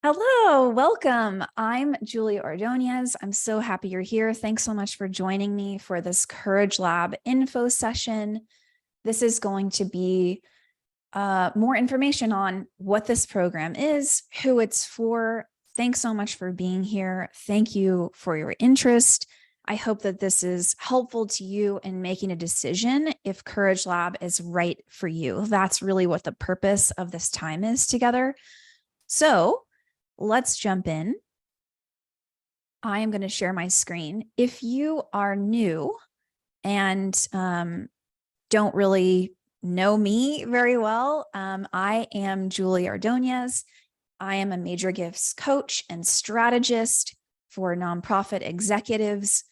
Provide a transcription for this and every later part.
Hello, welcome. I'm Julie Ordonez. I'm so happy you're here. Thanks so much for joining me for this CourageLab info session. This is going to be more information on what this program is, who it's for. Thanks so much for being here. Thank you for your interest. I hope that this is helpful to you in making a decision if CourageLab is right for you. That's really what the purpose of this time is together. So let's jump in. I am going to share my screen. If you are new and don't really know me very well, I am Julie Ordonez. I am a major gifts coach and strategist for nonprofit executives.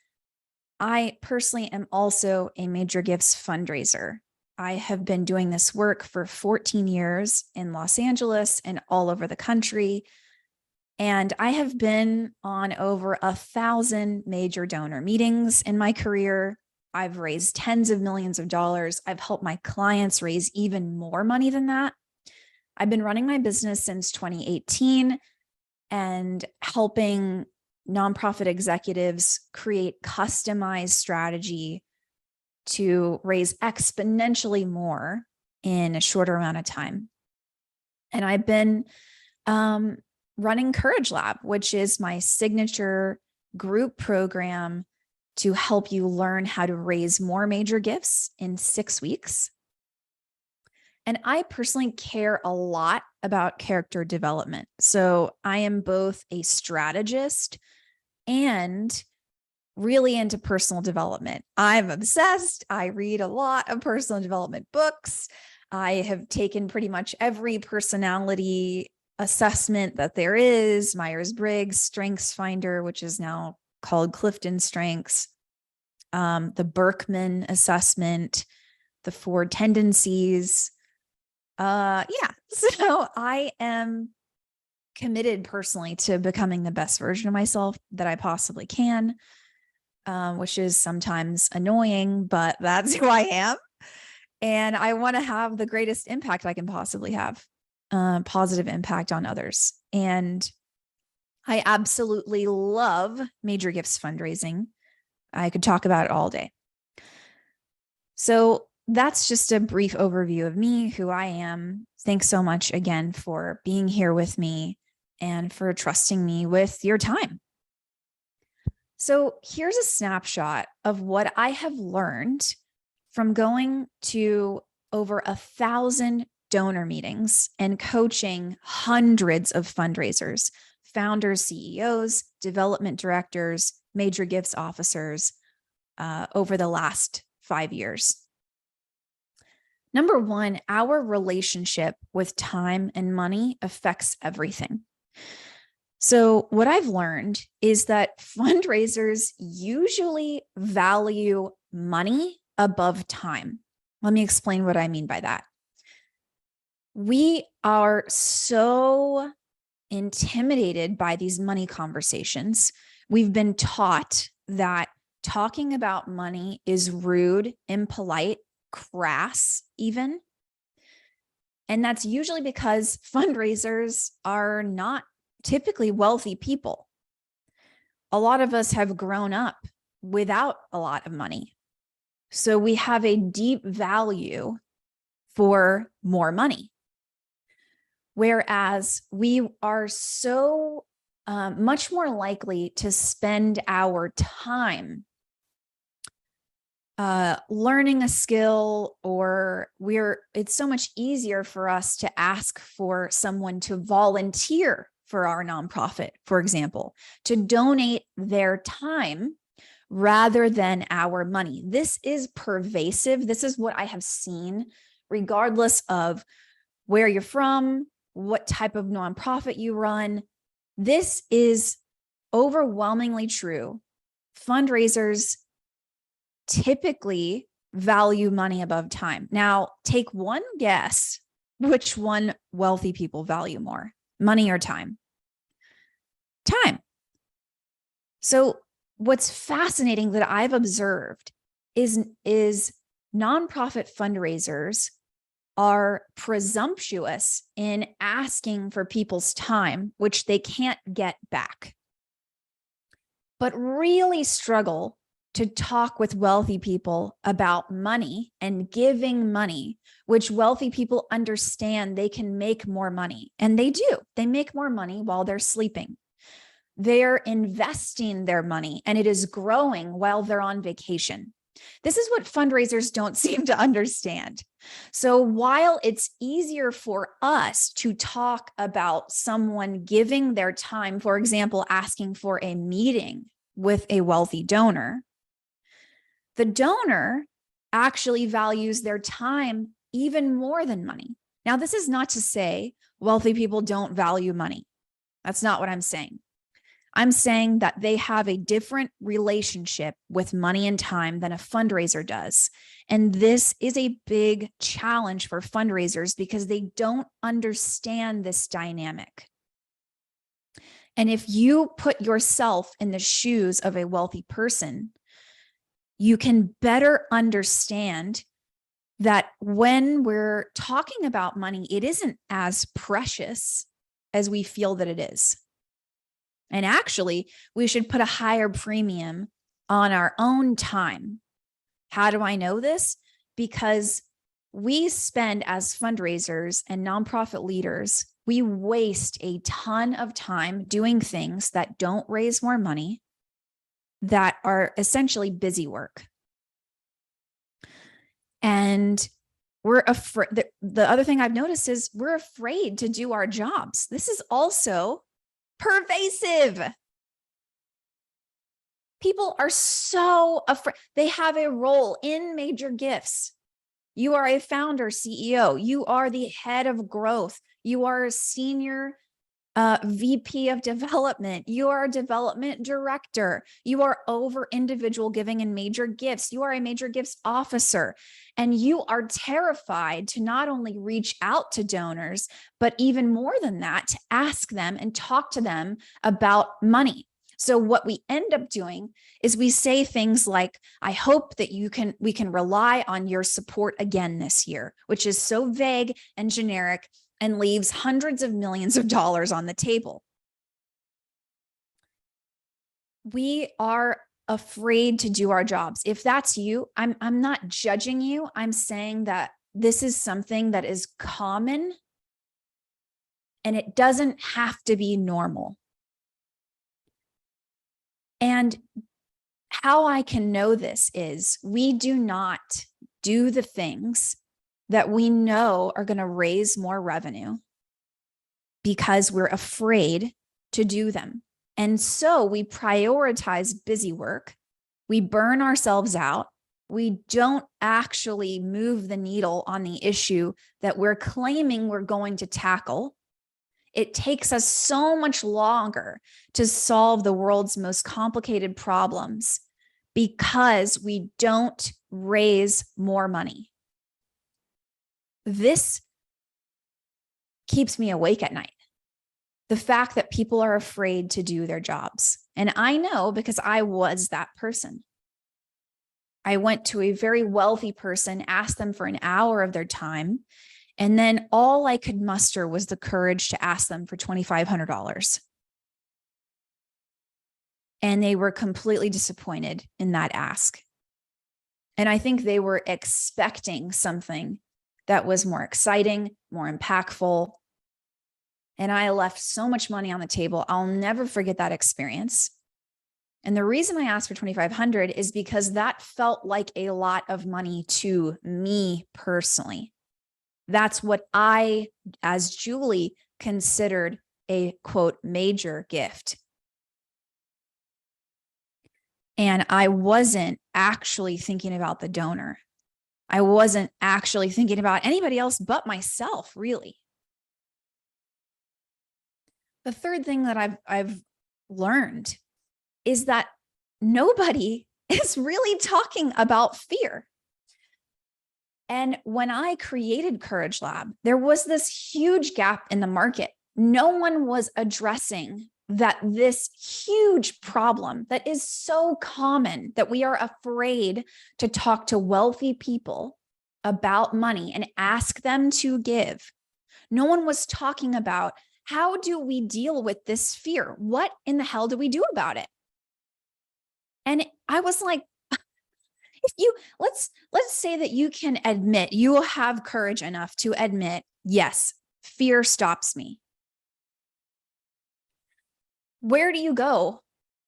I personally am also a major gifts fundraiser. I have been doing this work for 14 years in Los Angeles and all over the country. And I have been on over 1,000 major donor meetings in my career. I've raised tens of millions of dollars. I've helped my clients raise even more money than that. I've been running my business since 2018 and helping nonprofit executives create customized strategy to raise exponentially more in a shorter amount of time. And I've been running CourageLab, which is my signature group program to help you learn how to raise more major gifts in 6 weeks. And I personally care a lot about character development. So I am both a strategist and really into personal development. I'm obsessed. I read a lot of personal development books. I have taken pretty much every personality assessment that there is, Myers-Briggs, Strengths Finder, which is now called Clifton Strengths, the Berkman assessment, the 4 tendencies. So I am committed personally to becoming the best version of myself that I possibly can, which is sometimes annoying, but that's who I am. And I want to have the greatest impact I can possibly have. Positive impact on others. And I absolutely love major gifts fundraising. I could talk about it all day. So that's just a brief overview of me, who I am. Thanks so much again for being here with me and for trusting me with your time. So here's a snapshot of what I have learned from going to over 1,000 donor meetings and coaching hundreds of fundraisers, founders, CEOs, development directors, major gifts officers over the last 5 years. Number one, our relationship with time and money affects everything. So what I've learned is that fundraisers usually value money above time. Let me explain what I mean by that. We are so intimidated by these money conversations. We've been taught that talking about money is rude, impolite, crass even. And that's usually because fundraisers are not typically wealthy people. A lot of us have grown up without a lot of money. So we have a deep value for more money. Whereas we are so much more likely to spend our time learning a skill, or it's so much easier for us to ask for someone to volunteer for our nonprofit, for example, to donate their time rather than our money. This is pervasive. This is what I have seen, regardless of where you're from, what type of nonprofit you run. This is overwhelmingly true. Fundraisers typically value money above time. Now, take one guess which one wealthy people value more, money or time? Time. So what's fascinating that I've observed is nonprofit fundraisers are presumptuous in asking for people's time, which they can't get back, but really struggle to talk with wealthy people about money and giving money, which wealthy people understand they can make more money. And they do. They make more money while they're sleeping. They're investing their money and it is growing while they're on vacation. This is what fundraisers don't seem to understand. So while it's easier for us to talk about someone giving their time, for example, asking for a meeting with a wealthy donor, the donor actually values their time even more than money. Now, this is not to say wealthy people don't value money. That's not what I'm saying. I'm saying that they have a different relationship with money and time than a fundraiser does. And this is a big challenge for fundraisers because they don't understand this dynamic. And if you put yourself in the shoes of a wealthy person, you can better understand that when we're talking about money, it isn't as precious as we feel that it is. And actually, we should put a higher premium on our own time. How do I know this? Because we spend, as fundraisers and nonprofit leaders, we waste a ton of time doing things that don't raise more money, that are essentially busy work. And we're afraid. The other thing I've noticed is we're afraid to do our jobs. This is also pervasive. People are so afraid. They have a role in major gifts. You are a founder, CEO. You are the head of growth. You are a senior VP of development. You are a development director. You are over individual giving and major gifts. You are a major gifts officer. And you are terrified to not only reach out to donors, but even more than that, to ask them and talk to them about money. So what we end up doing is we say things like, I hope that we can rely on your support again this year, which is so vague and generic and leaves hundreds of millions of dollars on the table. We are afraid to do our jobs. If that's you, I'm not judging you. I'm saying that this is something that is common and it doesn't have to be normal. And how I can know this is we do not do the things that we know are going to raise more revenue because we're afraid to do them. And so we prioritize busy work. We burn ourselves out. We don't actually move the needle on the issue that we're claiming we're going to tackle. It takes us so much longer to solve the world's most complicated problems because we don't raise more money. This keeps me awake at night. The fact that people are afraid to do their jobs. And I know because I was that person. I went to a very wealthy person, asked them for an hour of their time, and then all I could muster was the courage to ask them for $2,500. And they were completely disappointed in that ask. And I think they were expecting something that was more exciting, more impactful. And I left so much money on the table. I'll never forget that experience. And the reason I asked for $2,500 is because that felt like a lot of money to me personally. That's what I, as Julie, considered a quote, major gift. And I wasn't actually thinking about the donor. I wasn't actually thinking about anybody else but myself, really. The third thing that I've learned is that nobody is really talking about fear. And when I created CourageLab, there was this huge gap in the market. No one was addressing that this huge problem that is so common that we are afraid to talk to wealthy people about money and ask them to give. No one was talking about, how do we deal with this fear? What in the hell do we do about it? And I was like, let's say that you can admit, you will have courage enough to admit, yes, fear stops me. Where do you go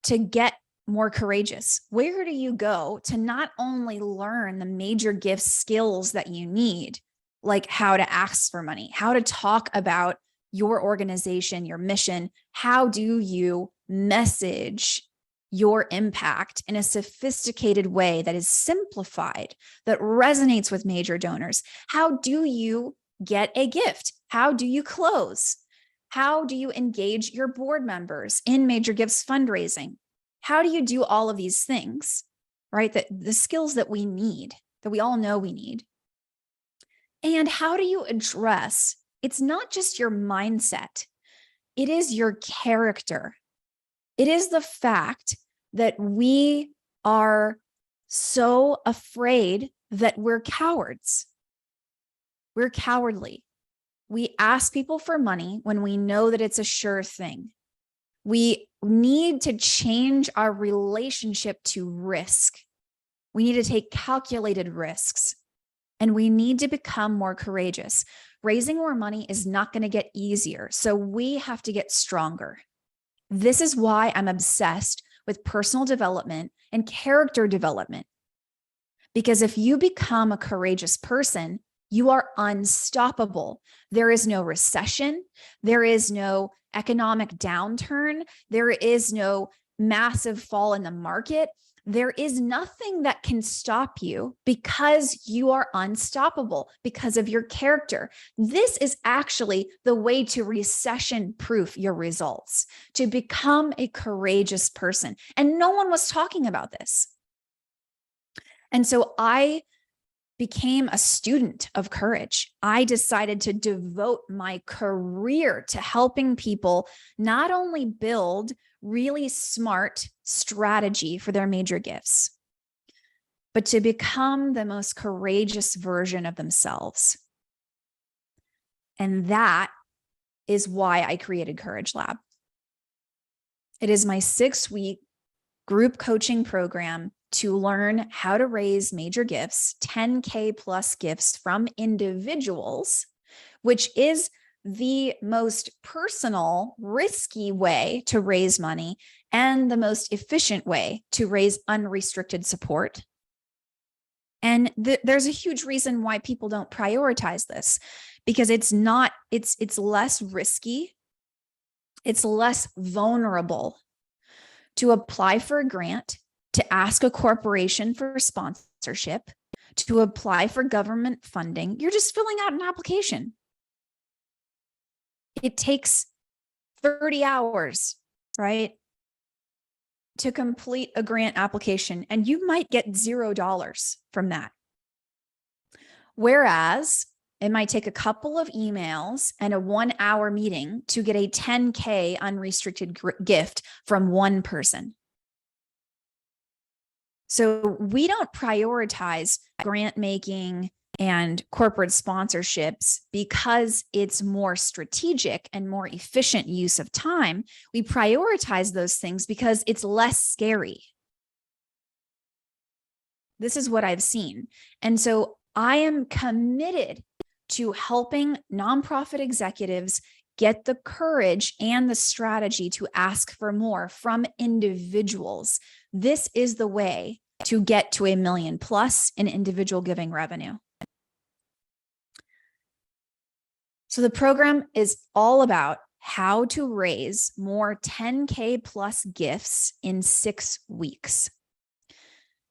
to get more courageous? Where do you go to not only learn the major gift skills that you need, like how to ask for money, how to talk about your organization, your mission, how do you message your impact in a sophisticated way that is simplified, that resonates with major donors? How do you get a gift? How do you close? How do you engage your board members in major gifts fundraising? How do you do all of these things, right? The skills that we need, that we all know we need. And how do you address, it's not just your mindset, it is your character. It is the fact that we are so afraid that we're cowards. We're cowardly. We ask people for money when we know that it's a sure thing. We need to change our relationship to risk. We need to take calculated risks, and we need to become more courageous. Raising more money is not going to get easier, so we have to get stronger. This is why I'm obsessed with personal development and character development. Because if you become a courageous person, you are unstoppable. There is no recession. There is no economic downturn. There is no massive fall in the market. There is nothing that can stop you because you are unstoppable because of your character. This is actually the way to recession-proof your results, to become a courageous person. And no one was talking about this. And so I became a student of courage. I decided to devote my career to helping people not only build really smart strategy for their major gifts, but to become the most courageous version of themselves. And that is why I created CourageLab. It is my 6-week group coaching program to learn how to raise major gifts, 10K plus gifts from individuals, which is the most personal, risky way to raise money and the most efficient way to raise unrestricted support. And there's a huge reason why people don't prioritize this, because it's less risky, it's less vulnerable to apply for a grant, to ask a corporation for sponsorship, to apply for government funding. You're just filling out an application. It takes 30 hours, right, to complete a grant application, and you might get $0 from that. Whereas it might take a couple of emails and a 1-hour meeting to get a 10K unrestricted gift from one person. So we don't prioritize grant making and corporate sponsorships because it's more strategic and more efficient use of time. We prioritize those things because it's less scary. This is what I've seen. And so I am committed to helping nonprofit executives get the courage and the strategy to ask for more from individuals. This is the way to get to $1 million+ in individual giving revenue. So the program is all about how to raise more 10K plus gifts in 6 weeks.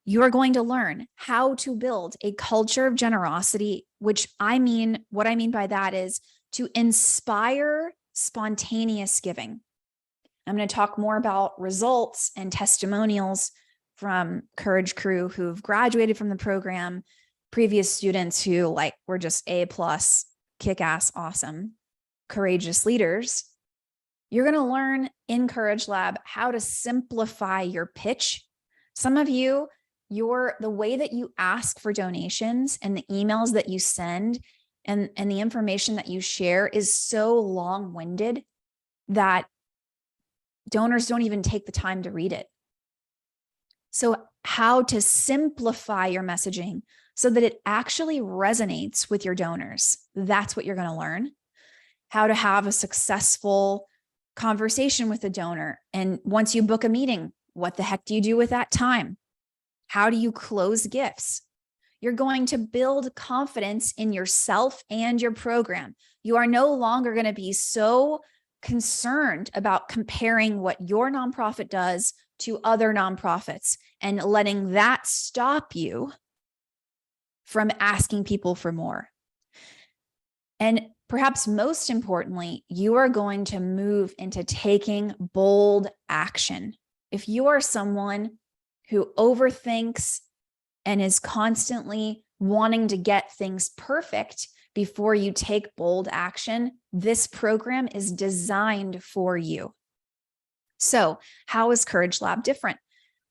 You are going to learn how to build a culture of generosity, what I mean by that is to inspire spontaneous giving. I'm going to talk more about results and testimonials from Courage crew who've graduated from the program, previous students who were just A+, kick-ass, awesome, courageous leaders. You're going to learn in CourageLab how to simplify your pitch. Some of you the way that you ask for donations and the emails that you send and the information that you share is so long-winded that donors don't even take the time to read it. So how to simplify your messaging so that it actually resonates with your donors. That's what you're going to learn. How to have a successful conversation with a donor. And once you book a meeting, what the heck do you do with that time? How do you close gifts? You're going to build confidence in yourself and your program. You are no longer going to be so concerned about comparing what your nonprofit does to other nonprofits and letting that stop you from asking people for more. And perhaps most importantly, you are going to move into taking bold action. If you are someone who overthinks and is constantly wanting to get things perfect before you take bold action, this program is designed for you. So how is CourageLab different?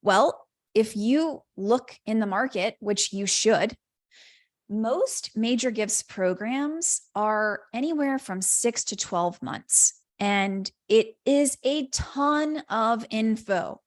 Well, if you look in the market, which you should, most major gifts programs are anywhere from 6 to 12 months, and it is a ton of info.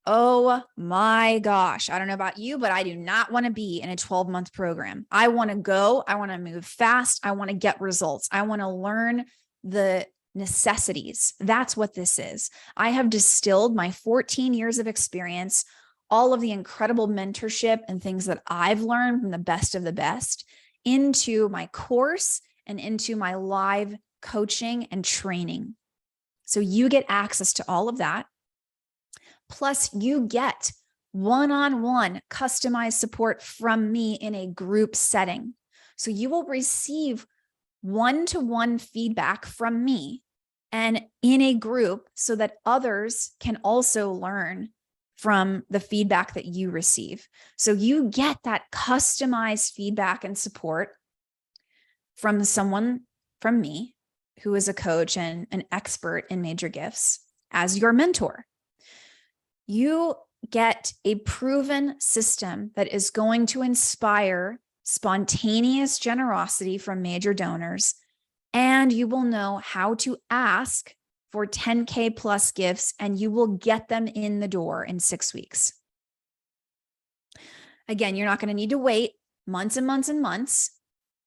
Oh my gosh. I don't know about you, but I do not want to be in a 12-month program. I want to go. I want to move fast. I want to get results. I want to learn the necessities. That's what this is. I have distilled my 14 years of experience, all of the incredible mentorship and things that I've learned from the best of the best into my course and into my live coaching and training. So you get access to all of that. Plus, you get one-on-one customized support from me in a group setting. So you will receive one-to-one feedback from me and in a group so that others can also learn from the feedback that you receive. So you get that customized feedback and support from someone, from me, who is a coach and an expert in major gifts as your mentor. You get a proven system that is going to inspire spontaneous generosity from major donors, and you will know how to ask for 10K plus gifts, and you will get them in the door in 6 weeks. Again, you're not going to need to wait months and months and months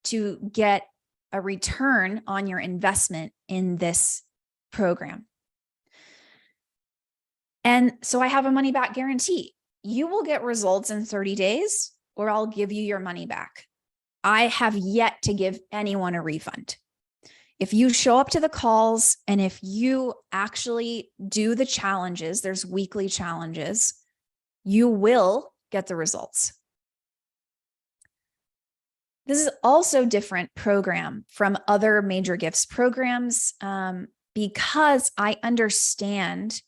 to get a return on your investment in this program. And so I have a money back guarantee. You will get results in 30 days, or I'll give you your money back. I have yet to give anyone a refund. If you show up to the calls and if you actually do the challenges, there's weekly challenges, you will get the results. This is also a different program from other major gifts programs because I understand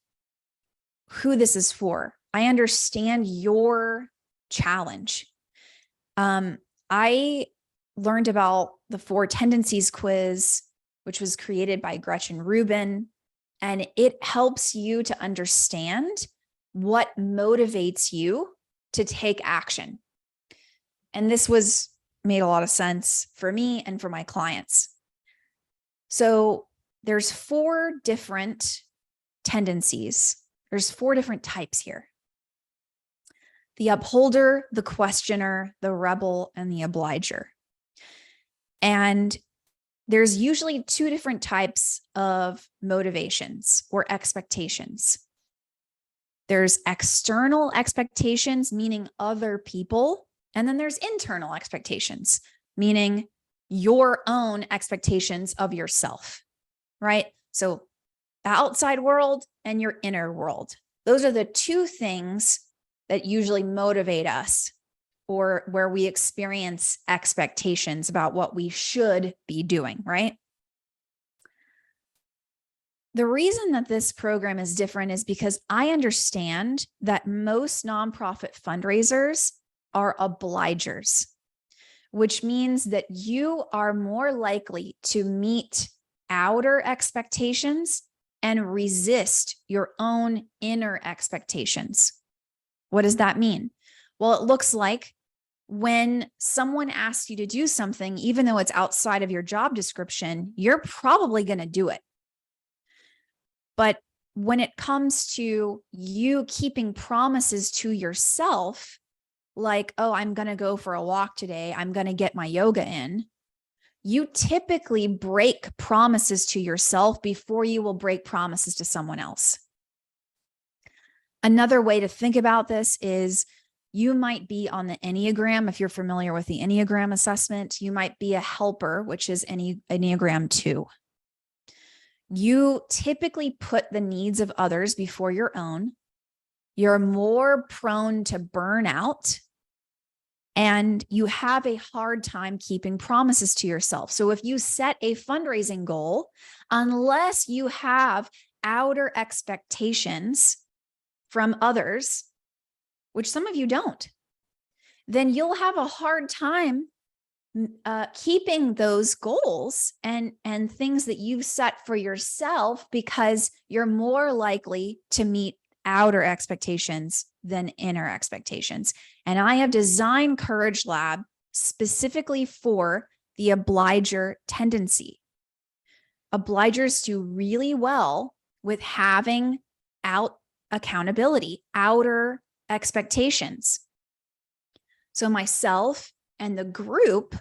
who this is for. I understand your challenge. I learned about the 4 tendencies quiz, which was created by Gretchen Rubin, and it helps you to understand what motivates you to take action. And this made a lot of sense for me and for my clients. So there's 4 different tendencies. There's 4 different types here: the upholder, the questioner, the rebel, and the obliger. And there's usually 2 different types of motivations or expectations. There's external expectations, meaning other people, and then there's internal expectations, meaning your own expectations of yourself, right? So the outside world and your inner world. Those are the 2 things that usually motivate us, or where we experience expectations about what we should be doing, right? The reason that this program is different is because I understand that most nonprofit fundraisers are obligers, which means that you are more likely to meet outer expectations and resist your own inner expectations. What does that mean? Well, it looks like when someone asks you to do something, even though it's outside of your job description, you're probably going to do it. But when it comes to you keeping promises to yourself, like, oh, I'm going to go for a walk today, I'm going to get my yoga in, you typically break promises to yourself before you will break promises to someone else. Another way to think about this is you might be on the Enneagram. If you're familiar with the Enneagram assessment, you might be a helper, which is Enneagram 2. You typically put the needs of others before your own. You're more prone to burn out, and you have a hard time keeping promises to yourself. So if you set a fundraising goal, unless you have outer expectations from others, which some of you don't, then you'll have a hard time keeping those goals and things that you've set for yourself, because you're more likely to meet outer expectations than inner expectations. And I have designed CourageLab specifically for the obliger tendency. Obligers do really well with having accountability, outer expectations. So myself and the group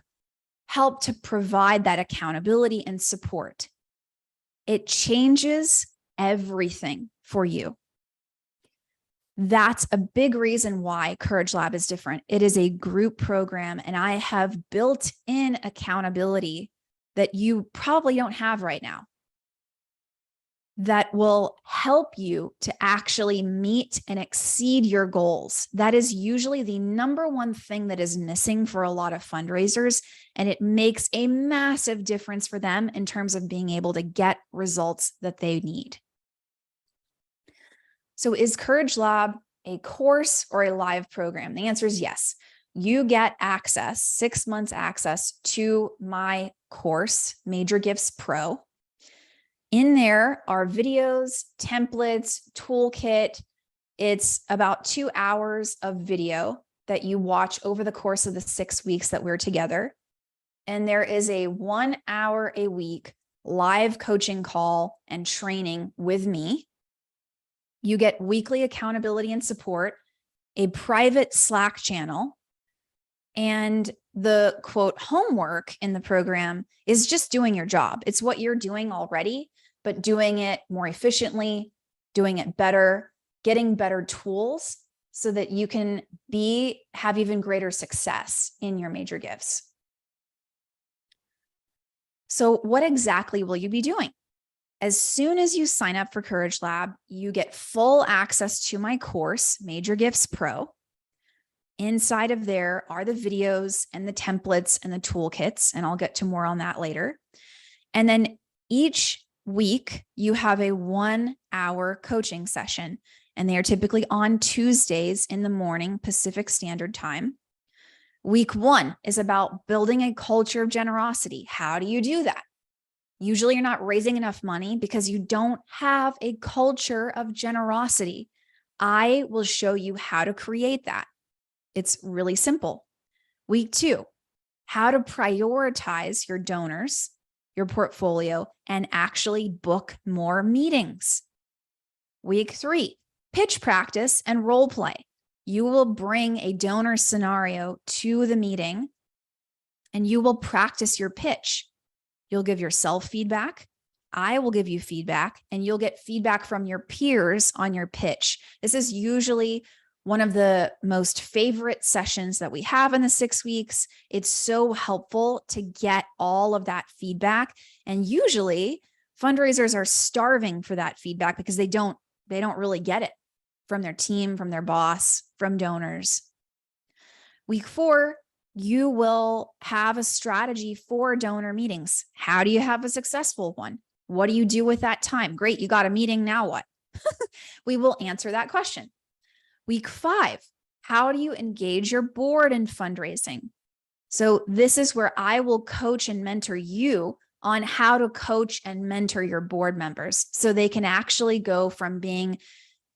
help to provide that accountability and support. It changes everything for you. That's a big reason why CourageLab is different. It is a group program, and I have built in accountability that you probably don't have right now, that will help you to actually meet and exceed your goals. That is usually the number one thing that is missing for a lot of fundraisers, and it makes a massive difference for them in terms of being able to get results that they need. So is CourageLab a course or a live program? The answer is yes. You get access, 6 months access to my course, Major Gifts Pro. In there are videos, templates, toolkit. It's about 2 hours of video that you watch over the course of the 6 weeks that we're together. And there is a 1 hour a week live coaching call and training with me. You get weekly accountability and support, a private Slack channel, and the quote homework in the program is just doing your job. It's what you're doing already, but doing it more efficiently, doing it better, getting better tools so that you can have even greater success in your major gifts. So what exactly will you be doing? As soon as you sign up for CourageLab, you get full access to my course, Major Gifts Pro. Inside of there are the videos and the templates and the toolkits, and I'll get to more on that later. And then each week, you have a 1 hour coaching session, and they are typically on Tuesdays in the morning, Pacific Standard Time. Week 1 is about building a culture of generosity. How do you do that? Usually you're not raising enough money because you don't have a culture of generosity. I will show you how to create that. It's really simple. Week 2, how to prioritize your donors, your portfolio, and actually book more meetings. Week 3, pitch practice and role play. You will bring a donor scenario to the meeting and you will practice your pitch. You'll give yourself feedback. I will give you feedback, and you'll get feedback from your peers on your pitch. This is usually one of the most favorite sessions that we have in the 6 weeks. It's so helpful to get all of that feedback. And usually fundraisers are starving for that feedback because they don't really get it from their team, from their boss, from donors. Week 4, you will have a strategy for donor meetings. How do you have a successful one? What do you do with that time? Great, you got a meeting, now what? We will answer that question. Week 5, how do you engage your board in fundraising? So this is where I will coach and mentor you on how to coach and mentor your board members so they can actually go from being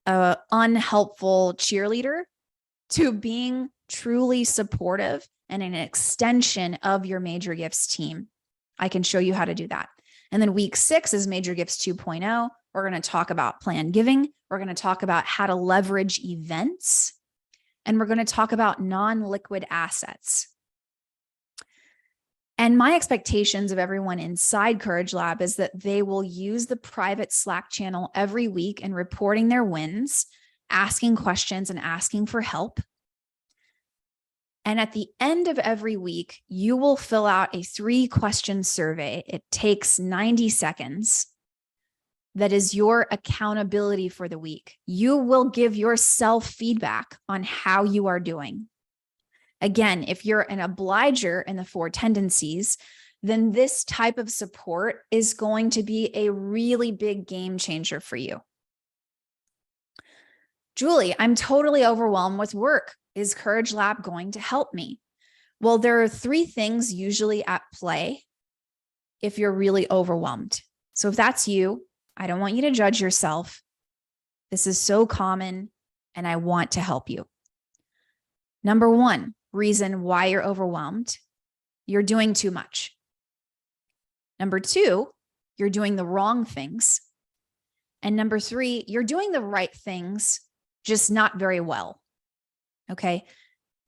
an unhelpful cheerleader to being truly supportive and an extension of your major gifts team. I can show you how to do that. And then week 6 is Major Gifts 2.0. We're going to talk about planned giving. We're going to talk about how to leverage events. And we're going to talk about non-liquid assets. And my expectations of everyone inside CourageLab is that they will use the private Slack channel every week in reporting their wins, asking questions, and asking for help. And at the end of every week, you will fill out a 3-question survey. It takes 90 seconds. That is your accountability for the week. You will give yourself feedback on how you are doing. Again, if you're an obliger in the 4 tendencies, then this type of support is going to be a really big game changer for you. Julie, I'm totally overwhelmed with work. Is CourageLab going to help me? Well, there are 3 things usually at play if you're really overwhelmed. So if that's you, I don't want you to judge yourself. This is so common, and I want to help you. Number 1, reason why you're overwhelmed: you're doing too much. Number 2, you're doing the wrong things. And number 3, you're doing the right things, just not very well. Okay.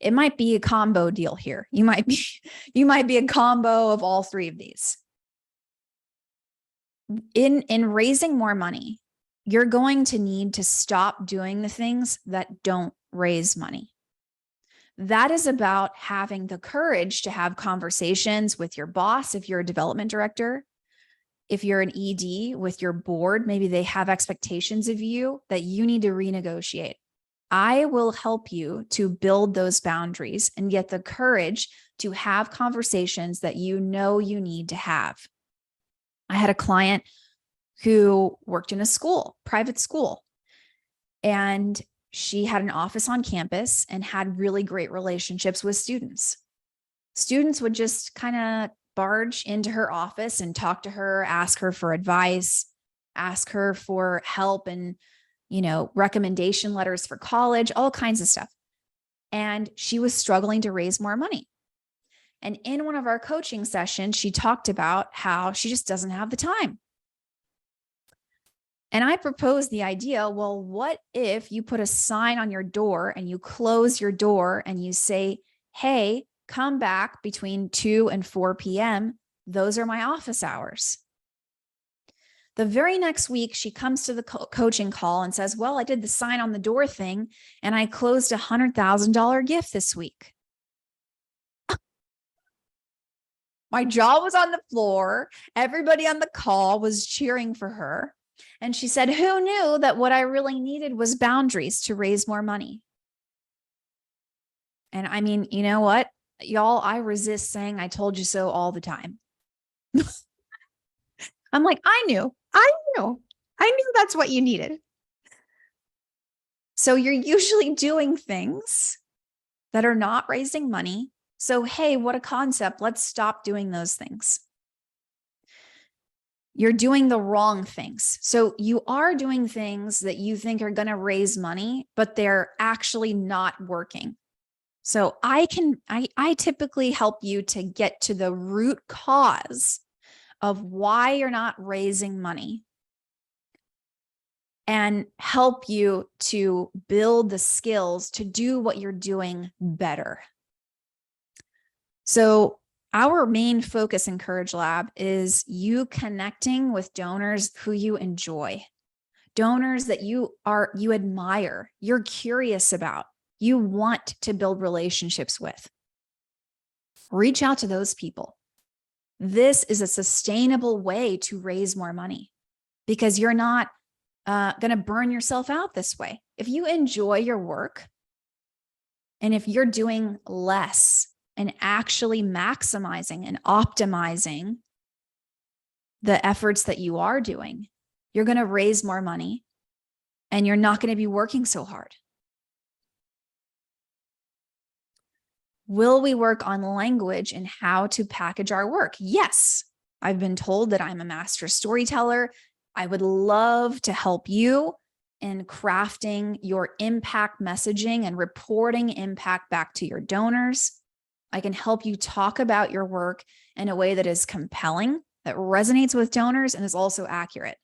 It might be a combo deal here. You might be a combo of all 3 of these. In raising more money, you're going to need to stop doing the things that don't raise money. That is about having the courage to have conversations with your boss if you're a development director. If you're an ED with your board, maybe they have expectations of you that you need to renegotiate. I will help you to build those boundaries and get the courage to have conversations that you know you need to have. I had a client who worked in a school, private school, and she had an office on campus and had really great relationships with students. Students would just kind of barge into her office and talk to her, ask her for advice, ask her for help and recommendation letters for college, all kinds of stuff. And she was struggling to raise more money. And in one of our coaching sessions, she talked about how she just doesn't have the time. And I proposed the idea, well, what if you put a sign on your door and you close your door and you say, hey, come back between 2 and 4 p.m. Those are my office hours. The very next week, she comes to the coaching call and says, well, I did the sign on the door thing and I closed a $100,000 gift this week. My jaw was on the floor. Everybody on the call was cheering for her. And she said, who knew that what I really needed was boundaries to raise more money? And I mean, you know what, y'all, I resist saying I told you so all the time. I'm like, I knew that's what you needed. So you're usually doing things that are not raising money. So, hey, what a concept. Let's stop doing those things. You're doing the wrong things. So you are doing things that you think are going to raise money, but they're actually not working. So I typically help you to get to the root cause of why you're not raising money and help you to build the skills to do what you're doing better. So our main focus in CourageLab is you connecting with donors who you enjoy, donors that you admire, you're curious about, you want to build relationships with. Reach out to those people. This is a sustainable way to raise more money because you're not going to burn yourself out this way. If you enjoy your work and if you're doing less and actually maximizing and optimizing the efforts that you are doing, you're going to raise more money and you're not going to be working so hard. Will we work on language and how to package our work? Yes. I've been told that I'm a master storyteller. I would love to help you in crafting your impact messaging and reporting impact back to your donors. I can help you talk about your work in a way that is compelling, that resonates with donors, and is also accurate.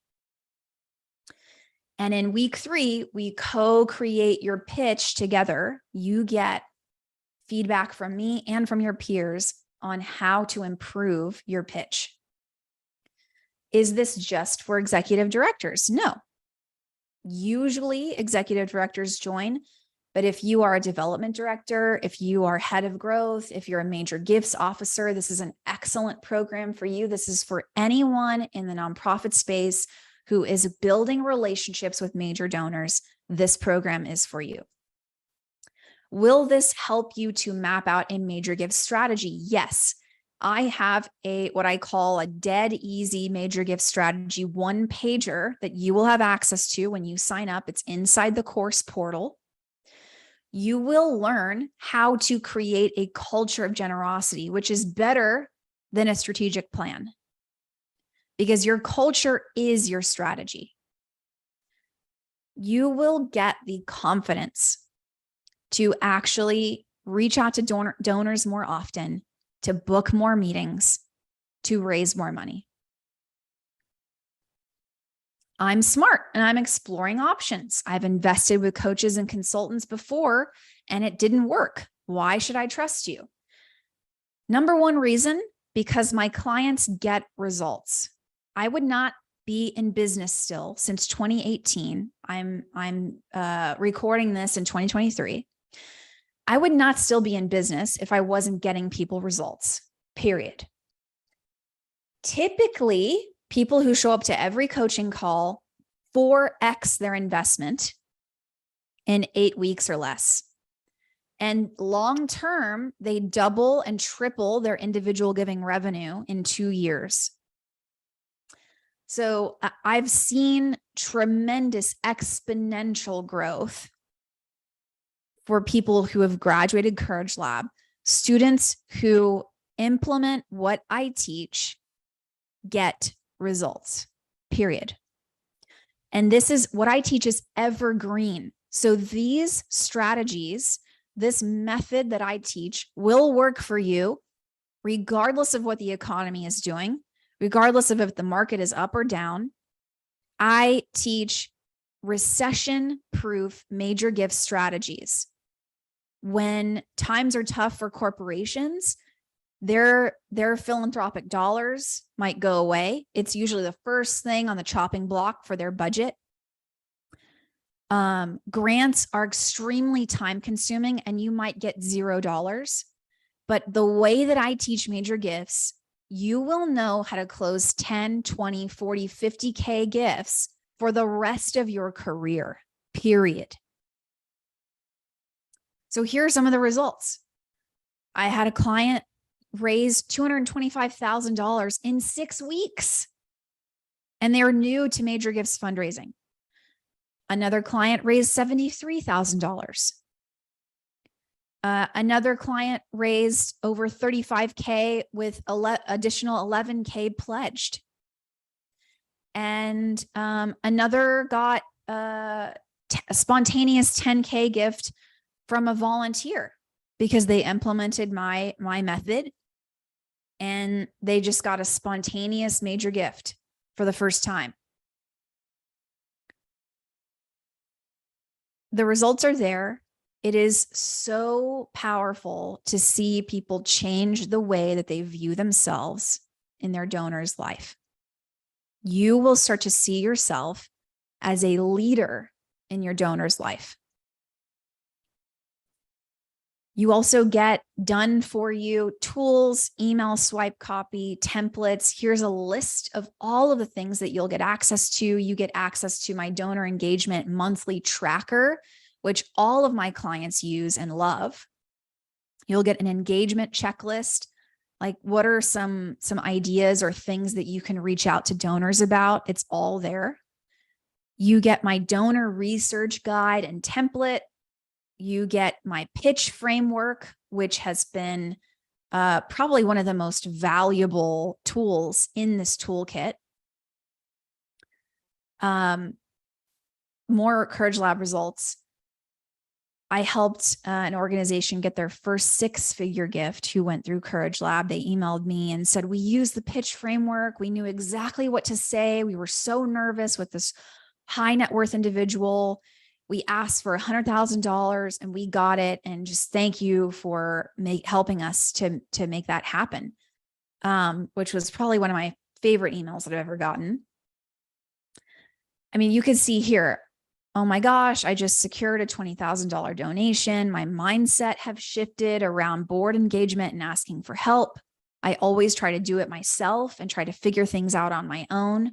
And in week 3, we co-create your pitch together. You get feedback from me and from your peers on how to improve your pitch. Is this just for executive directors? No. Usually executive directors join, but if you are a development director, if you are head of growth, if you're a major gifts officer, this is an excellent program for you. This is for anyone in the nonprofit space who is building relationships with major donors. This program is for you. Will this help you to map out a major gift strategy? Yes. I have what I call a dead easy major gift strategy 1-pager that you will have access to when you sign up. It's inside the course portal. You will learn how to create a culture of generosity, which is better than a strategic plan, because your culture is your strategy. You will get the confidence to actually reach out to donors more often, to book more meetings, to raise more money. I'm smart and I'm exploring options. I've invested with coaches and consultants before and it didn't work. Why should I trust you? Number one reason, because my clients get results. I would not be in business still since 2018. I'm recording this in 2023. I would not still be in business if I wasn't getting people results, period. Typically, people who show up to every coaching call 4x their investment in 8 weeks or less. And long-term, they double and triple their individual giving revenue in 2 years. So I've seen tremendous exponential growth for people who have graduated CourageLab, students who implement what I teach get results, period. And this is what I teach is evergreen. So these strategies, this method that I teach will work for you regardless of what the economy is doing, regardless of if the market is up or down. I teach recession-proof major gift strategies. When times are tough for corporations, their philanthropic dollars might go away. It's usually the first thing on the chopping block for their budget. Grants are extremely time consuming and you might get $0. But the way that I teach major gifts, you will know how to close 10, 20, 40, 50K gifts for the rest of your career, period. So here are some of the results. I had a client raise $225,000 in 6 weeks, and they were new to major gifts fundraising. Another client raised $73,000. Another client raised over 35K with additional 11K pledged. And another got a spontaneous 10K gift from a volunteer because they implemented my method and they just got a spontaneous major gift for the first time. The results are there. It is so powerful to see people change the way that they view themselves in their donor's life. You will start to see yourself as a leader in your donor's life. You also get done for you tools, email swipe copy, templates. Here's a list of all of the things that you'll get access to. You get access to my donor engagement monthly tracker, which all of my clients use and love. You'll get an engagement checklist. Like what are some ideas or things that you can reach out to donors about? It's all there. You get my donor research guide and template. You get my pitch framework, which has been probably one of the most valuable tools in this toolkit. But more CourageLab results. I helped an organization get their first 6-figure gift who went through CourageLab. They emailed me and said, we used the pitch framework. We knew exactly what to say. We were so nervous with this high net worth individual. We asked for $100,000 and we got it. And just thank you for helping us to make that happen, which was probably one of my favorite emails that I've ever gotten. I mean, you could see here, oh my gosh, I just secured a $20,000 donation. My mindset have shifted around board engagement and asking for help. I always try to do it myself and try to figure things out on my own.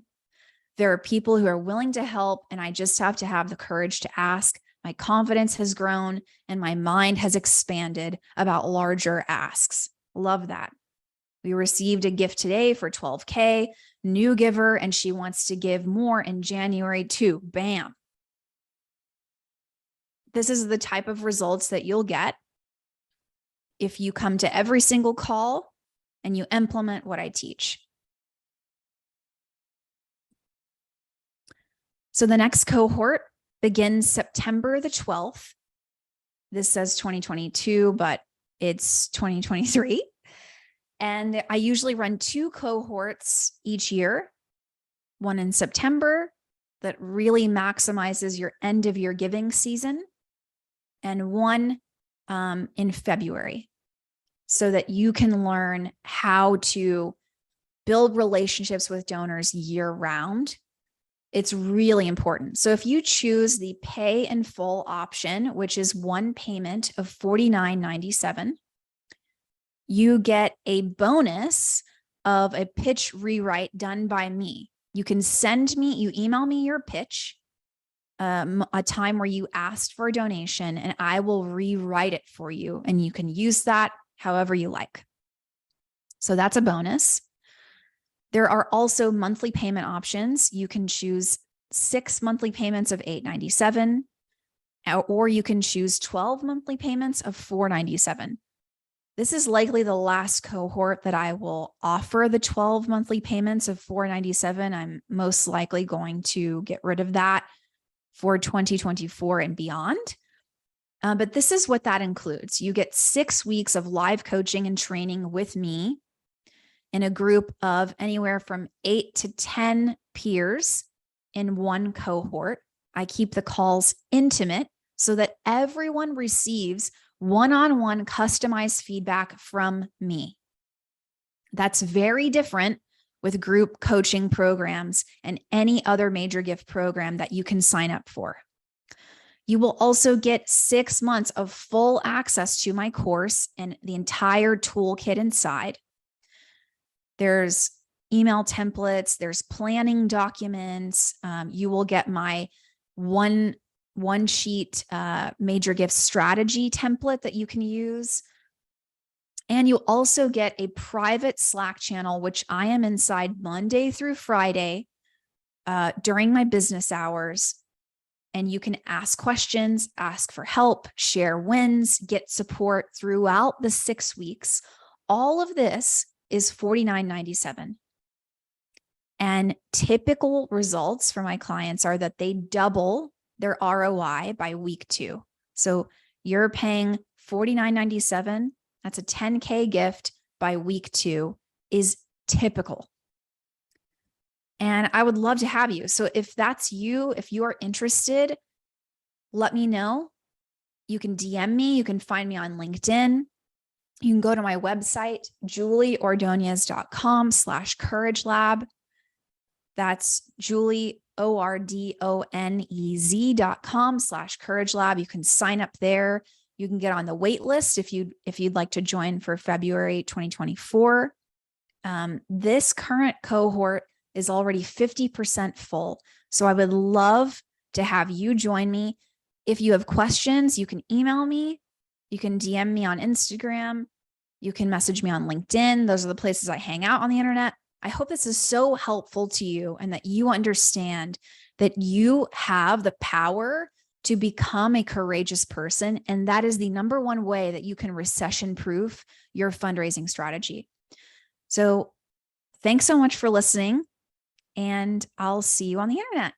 There are people who are willing to help, and I just have to have the courage to ask. My confidence has grown and my mind has expanded about larger asks. Love that. We received a gift today for $12K, new giver, and she wants to give more in January too. Bam. This is the type of results that you'll get if you come to every single call and you implement what I teach. So the next cohort begins September the 12th. This says 2022, but it's 2023. And I usually run 2 cohorts each year, one in September that really maximizes your end of year giving season, and one in February, so that you can learn how to build relationships with donors year round. It's really important. So if you choose the pay in full option, which is one payment of $49.97, you get a bonus of a pitch rewrite done by me. You can you email me your pitch, a time where you asked for a donation, and I will rewrite it for you. And you can use that however you like. So that's a bonus. There are also monthly payment options. You can choose 6 monthly payments of $8.97, or you can choose 12 monthly payments of $4.97. This is likely the last cohort that I will offer the 12 monthly payments of $4.97. I'm most likely going to get rid of that for 2024 and beyond. But this is what that includes. You get 6 weeks of live coaching and training with me in a group of anywhere from 8 to 10 peers in one cohort. I keep the calls intimate so that everyone receives one-on-one customized feedback from me. That's very different with group coaching programs and any other major gift program that you can sign up for. You will also get 6 months of full access to my course and the entire toolkit inside. There's email templates, there's planning documents. You will get my one sheet major gift strategy template that you can use. And you also get a private Slack channel, which I am inside Monday through Friday during my business hours. And you can ask questions, ask for help, share wins, get support throughout the 6 weeks. All of this is $49.97. And typical results for my clients are that they double their ROI by week 2. So you're paying $49.97. That's a $10K gift by week 2 is typical. And I would love to have you. So if that's you, if you are interested, let me know. You can DM me. You can find me on LinkedIn. You can go to my website, julieordonez.com/CourageLab. That's Julie, ORDONEZ.com/CourageLab. You can sign up there. You can get on the wait list if you'd like to join for February 2024. This current cohort is already 50% full. So I would love to have you join me. If you have questions, you can email me. You can DM me on Instagram. You can message me on LinkedIn. Those are the places I hang out on the internet. I hope this is so helpful to you and that you understand that you have the power to become a courageous person. And that is the #1 way that you can recession-proof your fundraising strategy. So thanks so much for listening, and I'll see you on the internet.